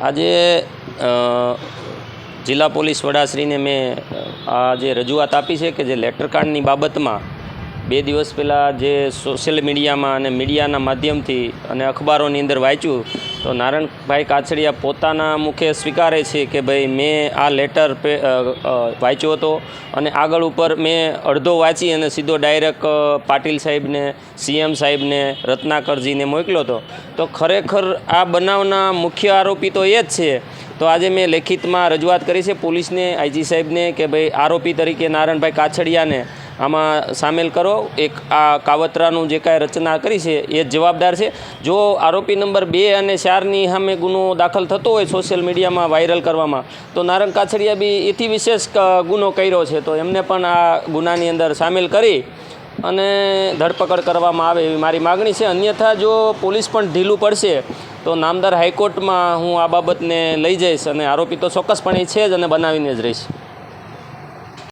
આજે જિલ્લા પોલીસ વડાશ્રીને મેં જે રજૂઆત આપી છે કે જે લેટરકાર્ડની બાબતમાં 2 દિવસ પહેલાં જે સોશિયલ મીડિયામાં અને મીડિયાના માધ્યમથી અને અખબારોની અંદર વાંચ્યું તો નારણભાઈ કાછડિયા પોતાના મુખે સ્વીકારે છે કે ભાઈ મેં આ લેટર વાંચ્યો હતો અને આગળ ઉપર મેં અડધો વાંચી અને સીધો ડાયરેક્ટ પાટીલ સાહેબને, સીએમ સાહેબને, રત્નાકરજીને મોકલ્યો હતો. તો ખરેખર આ બનાવના મુખ્ય આરોપી તો એ જ છે. તો આજે મેં લેખિતમાં રજૂઆત કરી છે પોલીસને, આઈજી સાહેબને કે ભાઈ આરોપી તરીકે નારણભાઈ કાછડિયાને આમાં સામેલ કરો. એક આ કાવતરાનું જે કાંઈ રચના કરી છે એ જ જવાબદાર છે. જો આરોપી નંબર 2 અને 4ની સામે ગુનો દાખલ થતો હોય સોશિયલ મીડિયામાં વાયરલ કરવામાં, તો નારણ કાછડિયા બી એથી વિશેષ ગુનો કર્યો છે, તો એમને પણ આ ગુનાની અંદર સામેલ કરી અને ધરપકડ કરવામાં આવે એવી મારી માગણી છે. અન્યથા જો પોલીસ પણ ઢીલું પડશે તો નામદાર હાઈકોર્ટમાં હું આ બાબતને લઈ જઈશ અને આરોપી તો ચોક્કસપણે છે જ અને બનાવીને જ રહીશ.